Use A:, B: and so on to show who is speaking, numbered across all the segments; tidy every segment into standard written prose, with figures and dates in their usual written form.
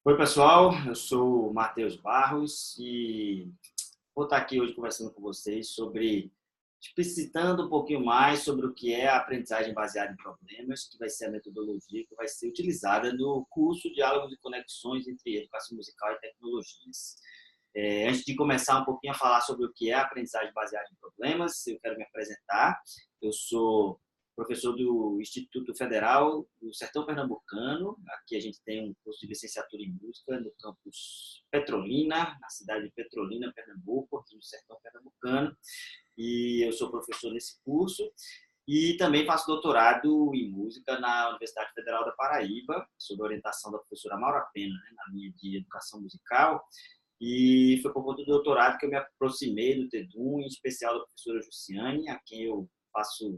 A: Oi, pessoal. Eu sou o Matheus Barros e vou estar aqui hoje conversando com vocês sobre, explicitando um pouquinho mais sobre o que é a aprendizagem baseada em problemas, que vai ser a metodologia que vai ser utilizada no curso Diálogos e Conexões entre Educação Musical e Tecnologias. Antes de começar um pouquinho a falar sobre o que é a aprendizagem baseada em problemas, eu quero me apresentar. Eu sou professor do Instituto Federal do Sertão Pernambucano. Aqui a gente tem um curso de licenciatura em música no campus Petrolina, na cidade de Petrolina, Pernambuco, aqui no Sertão Pernambucano. E eu sou professor nesse curso. E também faço doutorado em música na Universidade Federal da Paraíba, sob a orientação da professora Maura Pena, né, na linha de educação musical. E foi por conta do doutorado que eu me aproximei do TEDUM, em especial da professora Jussiane, a quem eu faço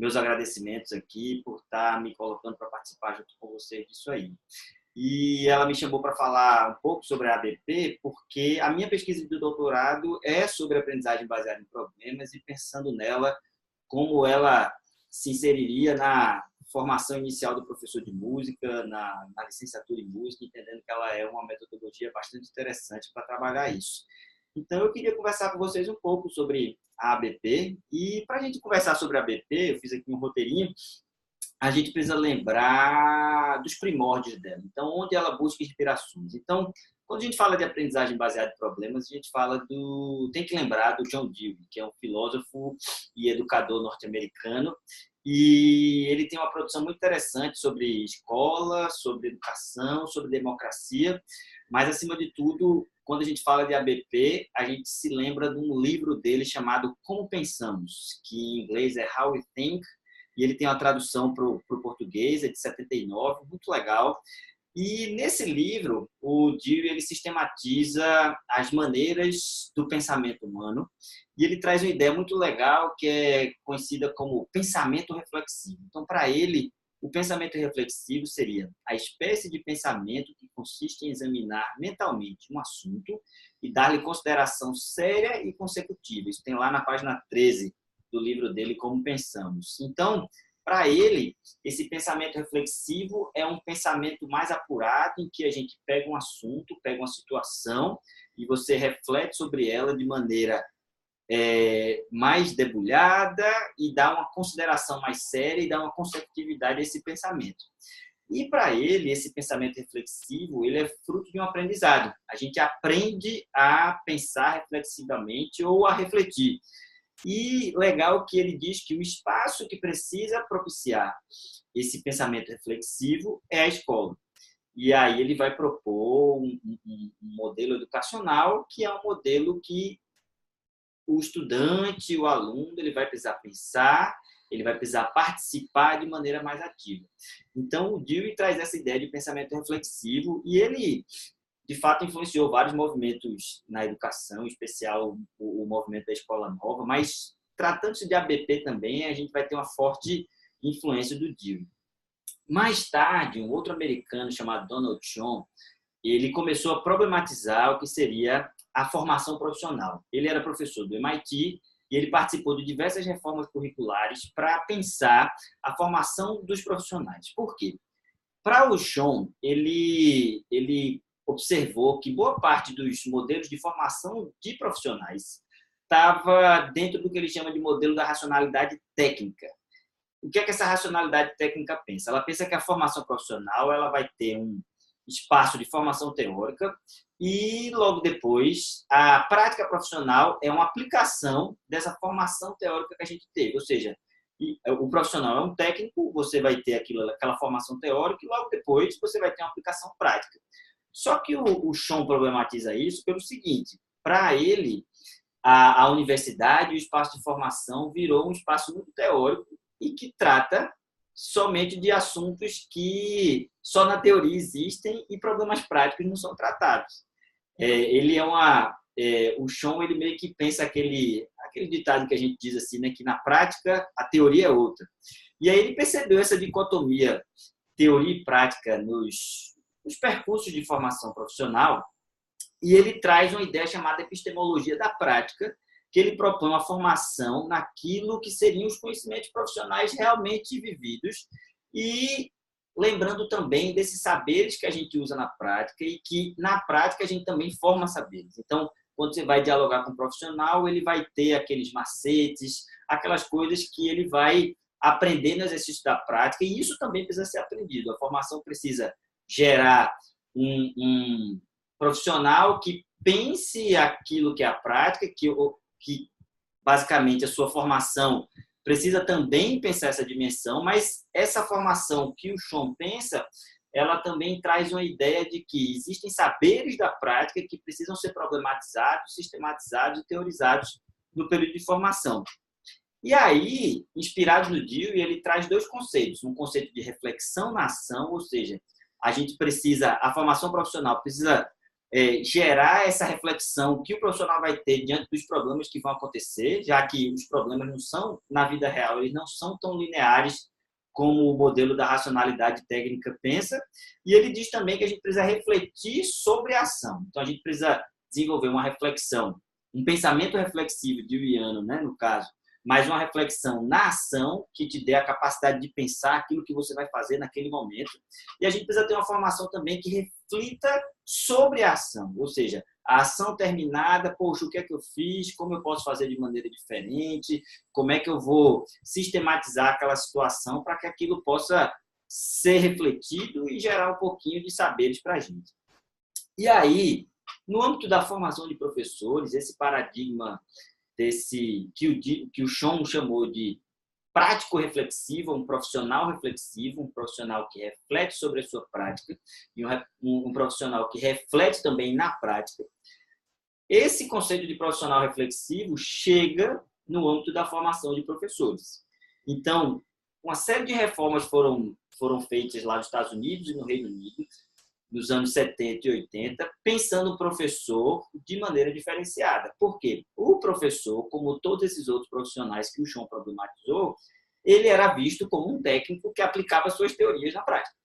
A: meus agradecimentos aqui por estar me colocando para participar junto com vocês disso aí. E ela me chamou para falar um pouco sobre a ABP, porque a minha pesquisa de doutorado é sobre aprendizagem baseada em problemas e pensando nela, como ela se inseriria na formação inicial do professor de música, na licenciatura em música, entendendo que ela é uma metodologia bastante interessante para trabalhar isso. Então, eu queria conversar com vocês um pouco sobre a ABP. E para a gente conversar sobre a ABP, eu fiz aqui um roteirinho, a gente precisa lembrar dos primórdios dela. Então, onde ela busca inspirações. Então, quando a gente fala de aprendizagem baseada em problemas, a gente fala tem que lembrar do John Dewey, que é um filósofo e educador norte-americano, e ele tem uma produção muito interessante sobre escola, sobre educação, sobre democracia, mas, acima de tudo, quando a gente fala de ABP, a gente se lembra de um livro dele chamado Como Pensamos, que em inglês é How We Think, e ele tem uma tradução para o português, é de 79, muito legal. E nesse livro, o Dewey ele sistematiza as maneiras do pensamento humano e ele traz uma ideia muito legal que é conhecida como pensamento reflexivo. Então, para ele, o pensamento reflexivo seria a espécie de pensamento que consiste em examinar mentalmente um assunto e dar-lhe consideração séria e consecutiva. Isso tem lá na página 13 do livro dele, Como Pensamos. Então, para ele, esse pensamento reflexivo é um pensamento mais apurado, em que a gente pega um assunto, pega uma situação e você reflete sobre ela de maneira mais debulhada e dá uma consideração mais séria e dá uma consecutividade a esse pensamento. E para ele, esse pensamento reflexivo, ele é fruto de um aprendizado. A gente aprende a pensar reflexivamente ou a refletir. E legal que ele diz que o espaço que precisa propiciar esse pensamento reflexivo é a escola. E aí ele vai propor um modelo educacional que é um modelo que o estudante, o aluno, ele vai precisar pensar, ele vai precisar participar de maneira mais ativa. Então, o Dewey traz essa ideia de pensamento reflexivo e ele, de fato, influenciou vários movimentos na educação, em especial o movimento da Escola Nova, mas tratando-se de ABP também, a gente vai ter uma forte influência do Dewey. Mais tarde, um outro americano chamado Donald Schoen, ele começou a problematizar o que seria a formação profissional. Ele era professor do MIT e ele participou de diversas reformas curriculares para pensar a formação dos profissionais. Por quê? Para o Schoen, ele observou que boa parte dos modelos de formação de profissionais estava dentro do que ele chama de modelo da racionalidade técnica. O que é que essa racionalidade técnica pensa? Ela pensa que a formação profissional ela vai ter um espaço de formação teórica e, logo depois, a prática profissional é uma aplicação dessa formação teórica que a gente teve. Ou seja, o profissional é um técnico, você vai ter aquela formação teórica e, logo depois, você vai ter uma aplicação prática. Só que o Schoen problematiza isso pelo seguinte, para ele, a universidade, o espaço de formação virou um espaço muito teórico e que trata somente de assuntos que só na teoria existem e problemas práticos não são tratados. O Schoen ele meio que pensa aquele ditado que a gente diz assim, né, que na prática a teoria é outra. E aí ele percebeu essa dicotomia teoria e prática nos percursos de formação profissional e ele traz uma ideia chamada epistemologia da prática, que ele propõe uma formação naquilo que seriam os conhecimentos profissionais realmente vividos e lembrando também desses saberes que a gente usa na prática e que, na prática, a gente também forma saberes. Então, quando você vai dialogar com um profissional, ele vai ter aqueles macetes, aquelas coisas que ele vai aprender no exercício da prática, e isso também precisa ser aprendido. A formação precisa gerar um profissional que pense aquilo que é a prática, que basicamente a sua formação precisa também pensar essa dimensão, mas essa formação que o Sean pensa, ela também traz uma ideia de que existem saberes da prática que precisam ser problematizados, sistematizados e teorizados no período de formação. E aí, inspirados no Dewey, ele traz dois conceitos. Um conceito de reflexão na ação, ou seja, a formação profissional precisa gerar essa reflexão que o profissional vai ter diante dos problemas que vão acontecer, já que os problemas não são, na vida real, eles não são tão lineares como o modelo da racionalidade técnica pensa. E ele diz também que a gente precisa refletir sobre a ação. Então, a gente precisa desenvolver uma reflexão, um pensamento reflexivo deweyiano, né, no caso, mas uma reflexão na ação que te dê a capacidade de pensar aquilo que você vai fazer naquele momento. E a gente precisa ter uma formação também que reflita sobre a ação, ou seja, a ação terminada, poxa, o que é que eu fiz, como eu posso fazer de maneira diferente, como é que eu vou sistematizar aquela situação para que aquilo possa ser refletido e gerar um pouquinho de saberes para a gente. E aí, no âmbito da formação de professores, esse paradigma que o Sean chamou de prático reflexivo, um profissional reflexivo, um profissional que reflete sobre a sua prática e um profissional que reflete também na prática. Esse conceito de profissional reflexivo chega no âmbito da formação de professores. Então, uma série de reformas foram feitas lá nos Estados Unidos e no Reino Unido, nos anos 70 e 80, pensando o professor de maneira diferenciada. Por quê? O professor, como todos esses outros profissionais que o Sean problematizou, ele era visto como um técnico que aplicava suas teorias na prática.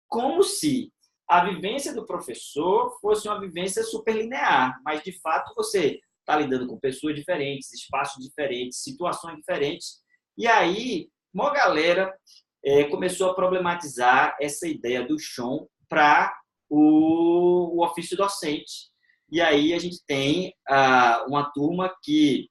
A: Como se a vivência do professor fosse uma vivência superlinear, mas, de fato, você está lidando com pessoas diferentes, espaços diferentes, situações diferentes. E aí, uma galera começou a problematizar essa ideia do Sean para o ofício docente. E aí a gente tem uma turma que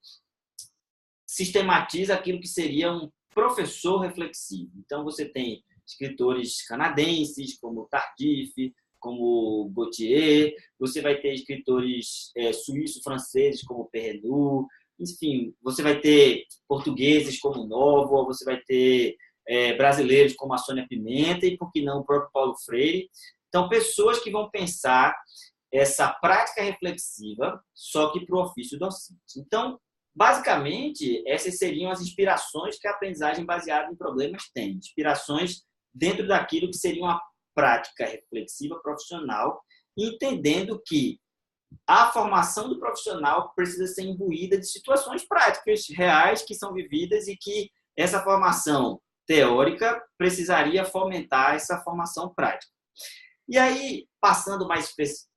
A: sistematiza aquilo que seria um professor reflexivo. Então, você tem escritores canadenses, como Tardif, como Gautier, você vai ter escritores suíço-franceses, como Perrenoud, enfim, você vai ter portugueses como Novo, você vai ter brasileiros como a Sônia Pimenta e, por que não, o próprio Paulo Freire. Então, pessoas que vão pensar essa prática reflexiva, só que para o ofício docente. Então, basicamente, essas seriam as inspirações que a aprendizagem baseada em problemas tem. Inspirações dentro daquilo que seria uma prática reflexiva profissional, entendendo que a formação do profissional precisa ser imbuída de situações práticas reais que são vividas e que essa formação teórica precisaria fomentar essa formação prática. E aí, passando mais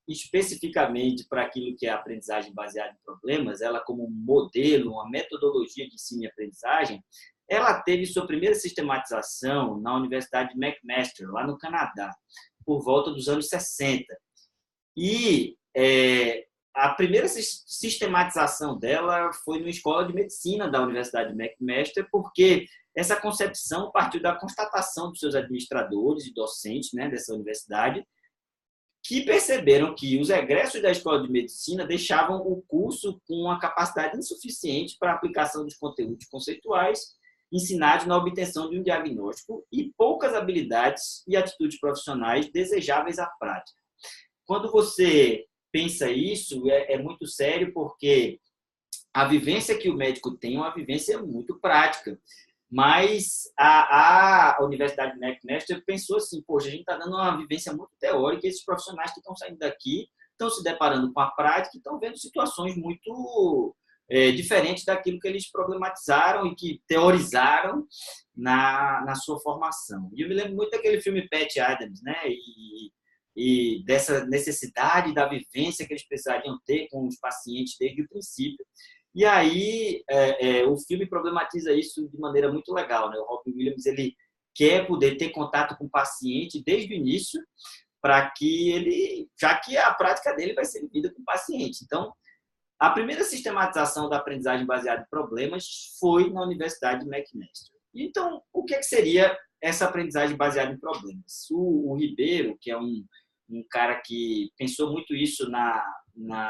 A: especificamente para aquilo que é a aprendizagem baseada em problemas, ela como um modelo, uma metodologia de ensino e aprendizagem, ela teve sua primeira sistematização na Universidade de McMaster, lá no Canadá, por volta dos anos 60. E a primeira sistematização dela foi na Escola de Medicina da Universidade de McMaster, porque essa concepção partiu da constatação dos seus administradores e docentes, né, dessa universidade, que perceberam que os egressos da Escola de Medicina deixavam o curso com uma capacidade insuficiente para a aplicação dos conteúdos conceituais ensinados na obtenção de um diagnóstico e poucas habilidades e atitudes profissionais desejáveis à prática. Quando você pensa isso, é muito sério, porque a vivência que o médico tem é uma vivência muito prática. Mas a Universidade de McMaster pensou assim, poxa, a gente está dando uma vivência muito teórica e esses profissionais que estão saindo daqui estão se deparando com a prática e estão vendo situações muito diferentes daquilo que eles problematizaram e que teorizaram na sua formação. E eu me lembro muito daquele filme Patch Adams, né? E dessa necessidade da vivência que eles precisariam ter com os pacientes desde o princípio. E aí, o filme problematiza isso de maneira muito legal, né? O Robin Williams, ele quer poder ter contato com o paciente desde o início, para que ele, já que a prática dele vai ser vivida com o paciente. Então, a primeira sistematização da aprendizagem baseada em problemas foi na Universidade de McMaster. Então, o que seria essa aprendizagem baseada em problemas? O Ribeiro, que é um cara que pensou muito isso na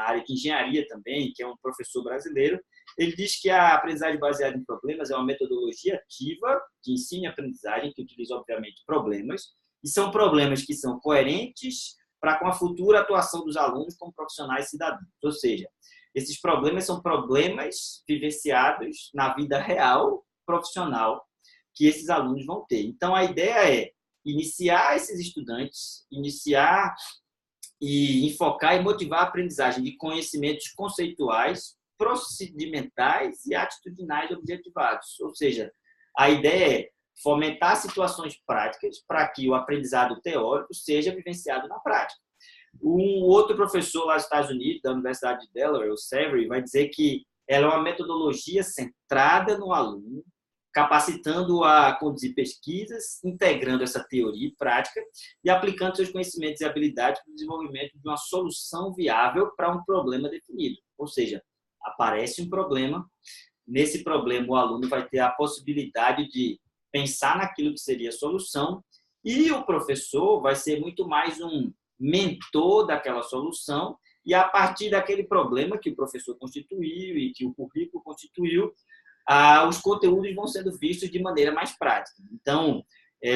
A: área de engenharia também, que é um professor brasileiro, ele diz que a aprendizagem baseada em problemas é uma metodologia ativa de ensino e aprendizagem que utiliza, obviamente, problemas, e são problemas que são coerentes para com a futura atuação dos alunos como profissionais cidadãos. Ou seja, esses problemas são problemas vivenciados na vida real profissional que esses alunos vão ter. Então, a ideia é iniciar esses estudantes, iniciar e enfocar e motivar a aprendizagem de conhecimentos conceituais, procedimentais e atitudinais objetivados. Ou seja, a ideia é fomentar situações práticas para que o aprendizado teórico seja vivenciado na prática. Um outro professor lá dos Estados Unidos, da Universidade de Delaware, o Severy, vai dizer que ela é uma metodologia centrada no aluno, capacitando-o a conduzir pesquisas, integrando essa teoria e prática e aplicando seus conhecimentos e habilidades para o desenvolvimento de uma solução viável para um problema definido. Ou seja, aparece um problema, nesse problema o aluno vai ter a possibilidade de pensar naquilo que seria a solução e o professor vai ser muito mais um mentor daquela solução e a partir daquele problema que o professor constituiu e que o currículo constituiu, os conteúdos vão sendo vistos de maneira mais prática. Então,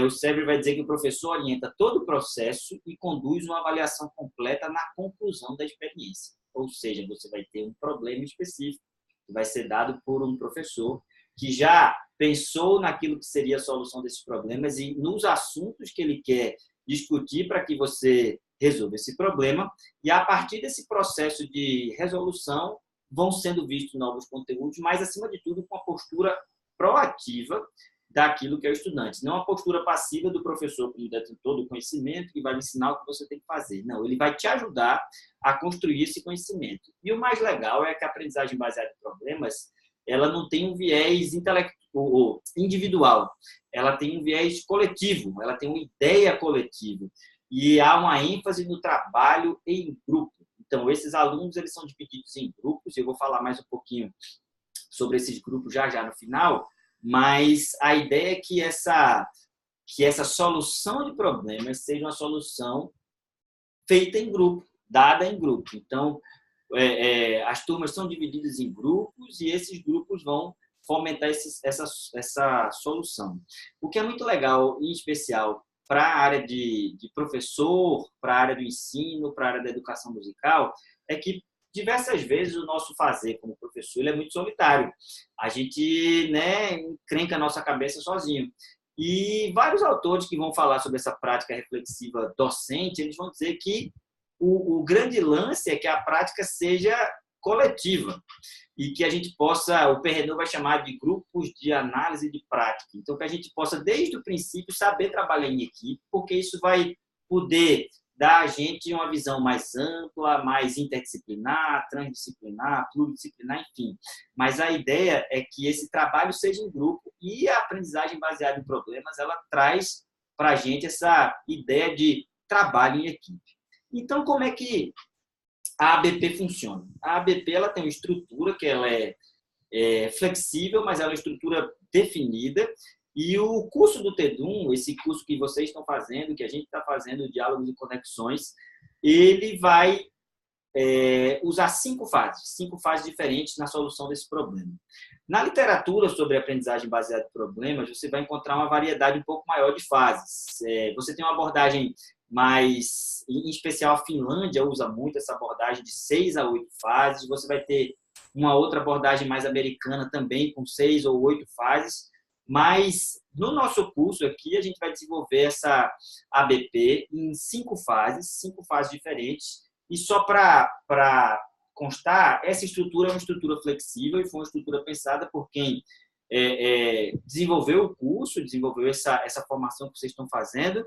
A: o Severy vai dizer que o professor orienta todo o processo e conduz uma avaliação completa na conclusão da experiência. Ou seja, você vai ter um problema específico que vai ser dado por um professor que já pensou naquilo que seria a solução desses problemas e nos assuntos que ele quer discutir para que você resolva esse problema. E a partir desse processo de resolução, vão sendo vistos novos conteúdos, mas, acima de tudo, com a postura proativa daquilo que é o estudante. Não a postura passiva do professor como detentor do conhecimento que vai lhe ensinar o que você tem que fazer. Não, ele vai te ajudar a construir esse conhecimento. E o mais legal é que a aprendizagem baseada em problemas, ela não tem um viés individual, ela tem um viés coletivo, ela tem uma ideia coletiva. E há uma ênfase no trabalho em grupo. Então, esses alunos eles são divididos em grupos, eu vou falar mais um pouquinho sobre esses grupos já no final, mas a ideia é que essa solução de problemas seja uma solução feita em grupo, dada em grupo. Então, as turmas são divididas em grupos e esses grupos vão fomentar essa solução. O que é muito legal, em especial, para a área de professor, para a área do ensino, para a área da educação musical, é que diversas vezes o nosso fazer como professor ele é muito solitário. A gente encrenca a nossa cabeça sozinho. E vários autores que vão falar sobre essa prática reflexiva docente, eles vão dizer que o grande lance é que a prática seja coletiva e que a gente possa, o Perrenot vai chamar de grupos de análise de prática. Então, que a gente possa, desde o princípio, saber trabalhar em equipe, porque isso vai poder dar a gente uma visão mais ampla, mais interdisciplinar, transdisciplinar, pluridisciplinar, enfim. Mas a ideia é que esse trabalho seja em grupo e a aprendizagem baseada em problemas, ela traz para a gente essa ideia de trabalho em equipe. Então, como é que a ABP funciona? A ABP ela tem uma estrutura que ela é flexível, mas ela é uma estrutura definida. E o curso do TEDUM, esse curso que vocês estão fazendo, que a gente está fazendo, Diálogos e Conexões, ele vai usar 5 fases diferentes na solução desse problema. Na literatura sobre aprendizagem baseada em problemas, você vai encontrar uma variedade um pouco maior de fases. Você tem uma abordagem mais, em especial a Finlândia usa muito essa abordagem de 6 a 8 fases. Você vai ter uma outra abordagem mais americana também, com 6 ou 8 fases. Mas no nosso curso aqui, a gente vai desenvolver essa ABP em 5 fases diferentes. E só para constar, essa estrutura é uma estrutura flexível e foi uma estrutura pensada por quem desenvolveu o curso, desenvolveu essa formação que vocês estão fazendo.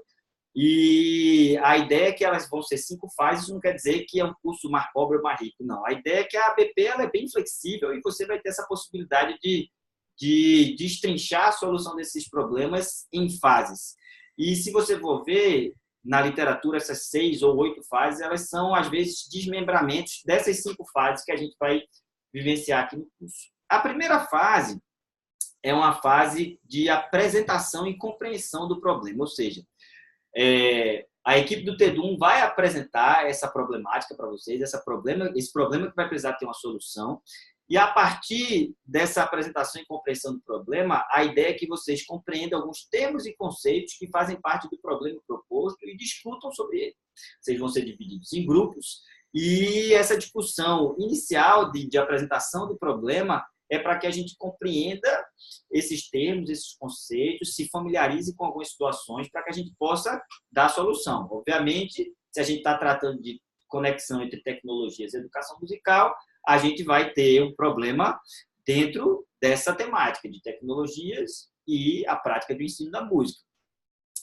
A: E a ideia é que elas vão ser 5 fases, não quer dizer que é um curso mais pobre ou mais rico, não. A ideia é que a ABP ela é bem flexível e você vai ter essa possibilidade de de destrinchar a solução desses problemas em fases. E se você for ver na literatura, essas 6 ou 8 fases, elas são, às vezes, desmembramentos dessas 5 fases que a gente vai vivenciar aqui no curso. A primeira fase é uma fase de apresentação e compreensão do problema, ou seja, a equipe do TEDUM vai apresentar essa problemática para vocês, esse problema que vai precisar ter uma solução. E a partir dessa apresentação e compreensão do problema, a ideia é que vocês compreendam alguns termos e conceitos que fazem parte do problema proposto e discutam sobre ele. Vocês vão ser divididos em grupos e essa discussão inicial de apresentação do problema é para que a gente compreenda esses termos, esses conceitos, se familiarize com algumas situações para que a gente possa dar a solução. Obviamente, se a gente está tratando de conexão entre tecnologias e educação musical, a gente vai ter um problema dentro dessa temática de tecnologias e a prática do ensino da música.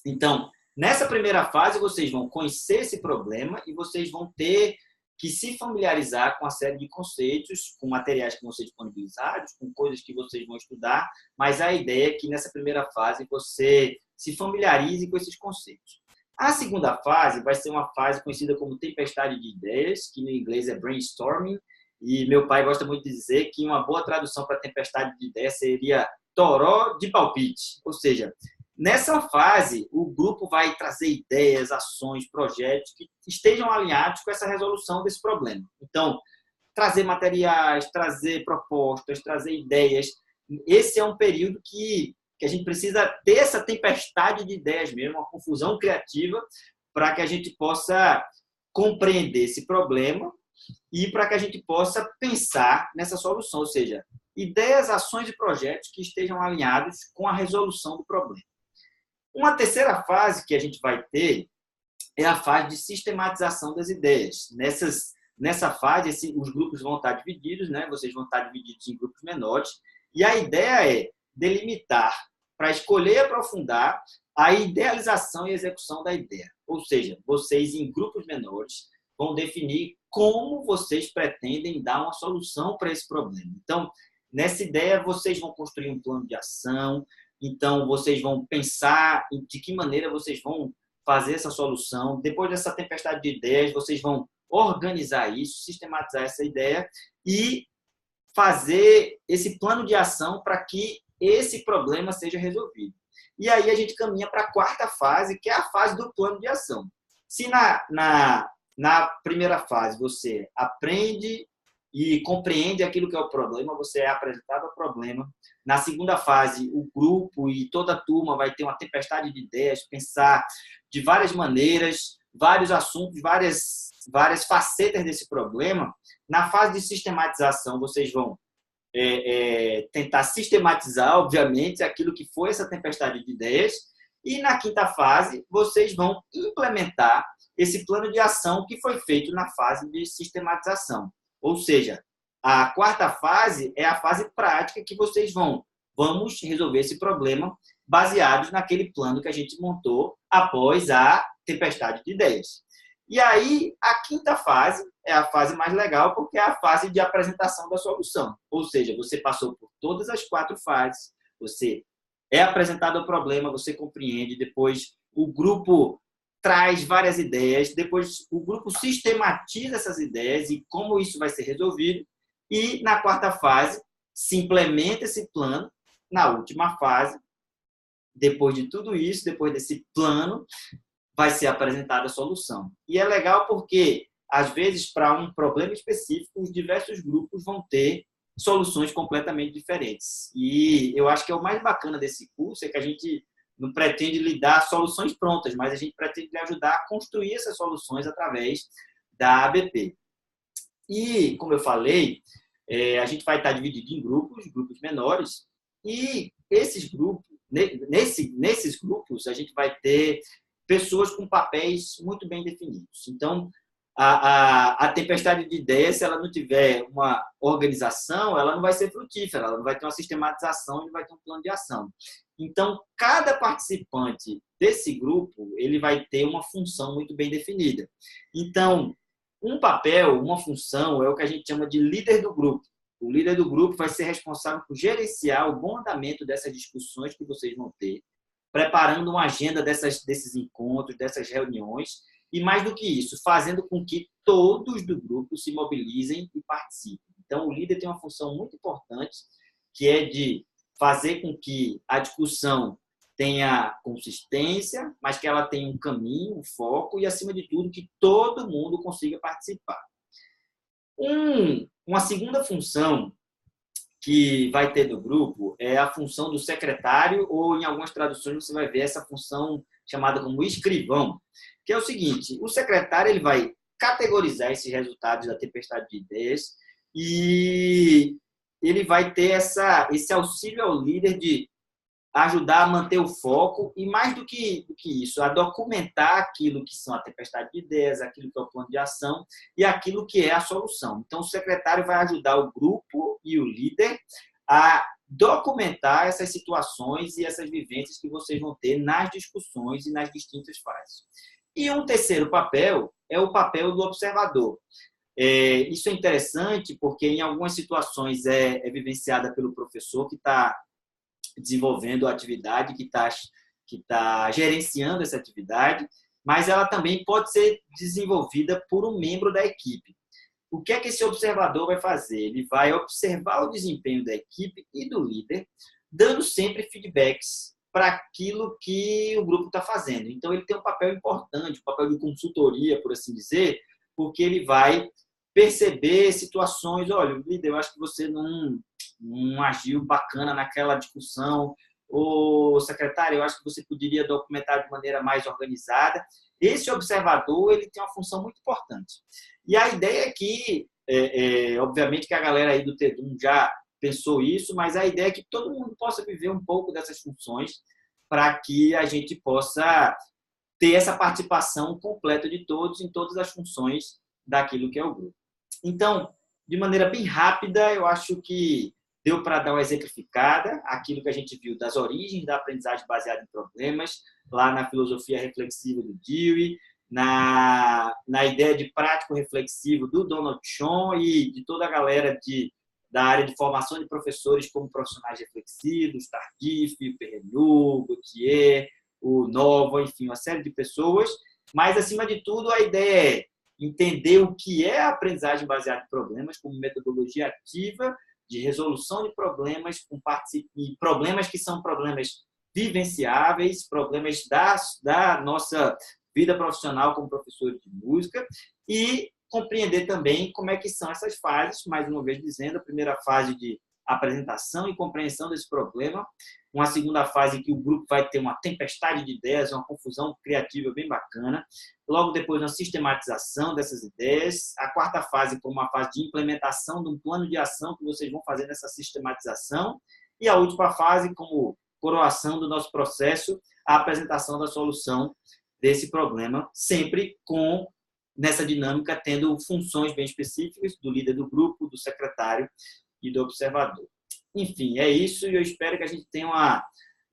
A: Então, nessa primeira fase, vocês vão conhecer esse problema e vocês vão ter que se familiarizar com a série de conceitos, com materiais que vão ser disponibilizados, com coisas que vocês vão estudar, mas a ideia é que nessa primeira fase você se familiarize com esses conceitos. A segunda fase vai ser uma fase conhecida como tempestade de ideias, que no inglês é brainstorming, e meu pai gosta muito de dizer que uma boa tradução para tempestade de ideias seria toró de palpite. Ou seja, nessa fase, o grupo vai trazer ideias, ações, projetos que estejam alinhados com essa resolução desse problema. Então, trazer materiais, trazer propostas, trazer ideias. Esse é um período que a gente precisa ter essa tempestade de ideias mesmo, uma confusão criativa, para que a gente possa compreender esse problema e para que a gente possa pensar nessa solução, ou seja, ideias, ações e projetos que estejam alinhados com a resolução do problema. Uma terceira fase que a gente vai ter é a fase de sistematização das ideias. Nessa fase, os grupos vão estar divididos, né? Vocês vão estar divididos em grupos menores, e a ideia é delimitar, para escolher e aprofundar, a idealização e execução da ideia. Ou seja, vocês em grupos menores vão definir como vocês pretendem dar uma solução para esse problema. Então, nessa ideia, vocês vão construir um plano de ação, então vocês vão pensar de que maneira vocês vão fazer essa solução. Depois dessa tempestade de ideias, vocês vão organizar isso, sistematizar essa ideia e fazer esse plano de ação para que esse problema seja resolvido. E aí a gente caminha para a quarta fase, que é a fase do plano de ação. Se na primeira fase você aprende e compreende aquilo que é o problema, você é apresentado ao problema. Na segunda fase, o grupo e toda a turma vai ter uma tempestade de ideias, pensar de várias maneiras, vários assuntos, várias facetas desse problema. Na fase de sistematização, vocês vão tentar sistematizar, obviamente, aquilo que foi essa tempestade de ideias. E na quinta fase, vocês vão implementar esse plano de ação que foi feito na fase de sistematização. Ou seja, a quarta fase é a fase prática que vocês vamos resolver esse problema baseados naquele plano que a gente montou após a tempestade de ideias. E aí, a quinta fase é a fase mais legal, porque é a fase de apresentação da solução. Ou seja, você passou por todas as 4 fases, você é apresentado o problema, você compreende, depois o grupo traz várias ideias, depois o grupo sistematiza essas ideias e como isso vai ser resolvido, e na quarta fase se implementa esse plano. Na última fase, depois de tudo isso, depois desse plano, vai ser apresentada a solução. E é legal porque, às vezes, para um problema específico, os diversos grupos vão ter soluções completamente diferentes. E eu acho que é o mais bacana desse curso, é que a gente não pretende lhe dar soluções prontas, mas a gente pretende lhe ajudar a construir essas soluções através da ABP. E, como eu falei, a gente vai estar dividido em grupos menores, e esses grupos, nesses grupos, a gente vai ter pessoas com papéis muito bem definidos. Então, a tempestade de ideias, se ela não tiver uma organização, ela não vai ser frutífera, ela não vai ter uma sistematização, não vai ter um plano de ação. Então, cada participante desse grupo, ele vai ter uma função muito bem definida. Então, um papel, uma função, é o que a gente chama de líder do grupo. O líder do grupo vai ser responsável por gerenciar o bom andamento dessas discussões que vocês vão ter, preparando uma agenda desses encontros, dessas reuniões, e mais do que isso, fazendo com que todos do grupo se mobilizem e participem. Então, o líder tem uma função muito importante, que é de fazer com que a discussão tenha consistência, mas que ela tenha um caminho, um foco e, acima de tudo, que todo mundo consiga participar. Uma segunda função que vai ter no grupo é a função do secretário, ou em algumas traduções você vai ver essa função chamada como escrivão, que é o seguinte: o secretário ele vai categorizar esses resultados da tempestade de ideias e ele vai ter esse auxílio ao líder de ajudar a manter o foco e, mais do que isso, a documentar aquilo que são a tempestade de ideias, aquilo que é o plano de ação e aquilo que é a solução. Então, o secretário vai ajudar o grupo e o líder a documentar essas situações e essas vivências que vocês vão ter nas discussões e nas distintas fases. E um terceiro papel é o papel do observador. Isso é interessante porque, em algumas situações, é vivenciada pelo professor que está desenvolvendo a atividade, que está gerenciando essa atividade, mas ela também pode ser desenvolvida por um membro da equipe. O que é que esse observador vai fazer? Ele vai observar o desempenho da equipe e do líder, dando sempre feedbacks para aquilo que o grupo está fazendo. Então, ele tem um papel importante, um papel de consultoria, por assim dizer, porque ele vai perceber situações. Olha, líder, eu acho que você não agiu bacana naquela discussão. Ou, secretário, eu acho que você poderia documentar de maneira mais organizada. Esse observador ele tem uma função muito importante. E a ideia é que, obviamente, que a galera aí do TEDUM já pensou isso, mas a ideia é que todo mundo possa viver um pouco dessas funções para que a gente possa ter essa participação completa de todos em todas as funções daquilo que é o grupo. Então, de maneira bem rápida, eu acho que deu para dar uma exemplificada aquilo que a gente viu das origens da aprendizagem baseada em problemas, lá na filosofia reflexiva do Dewey, na ideia de prático reflexivo do Donald Schoen e de toda a galera da área de formação de professores como profissionais reflexivos, Tardif, Perrenu, Gautier, o Novo, enfim, uma série de pessoas. Mas, acima de tudo, a ideia é entender o que é a aprendizagem baseada em problemas como metodologia ativa de resolução de problemas e problemas que são problemas vivenciáveis, problemas da nossa vida profissional como professor de música, e compreender também como é que são essas fases, mais uma vez dizendo, a primeira fase de apresentação e compreensão desse problema, uma segunda fase que o grupo vai ter uma tempestade de ideias, uma confusão criativa bem bacana, logo depois uma sistematização dessas ideias, a quarta fase como uma fase de implementação de um plano de ação que vocês vão fazer nessa sistematização, e a última fase como coroação do nosso processo, a apresentação da solução desse problema, sempre nessa dinâmica, tendo funções bem específicas do líder do grupo, do secretário e do observador. Enfim, é isso, e eu espero que a gente tenha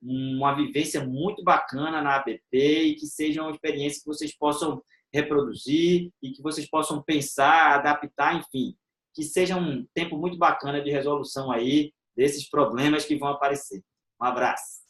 A: uma vivência muito bacana na ABP e que seja uma experiência que vocês possam reproduzir e que vocês possam pensar, adaptar, enfim, que seja um tempo muito bacana de resolução aí desses problemas que vão aparecer. Um abraço.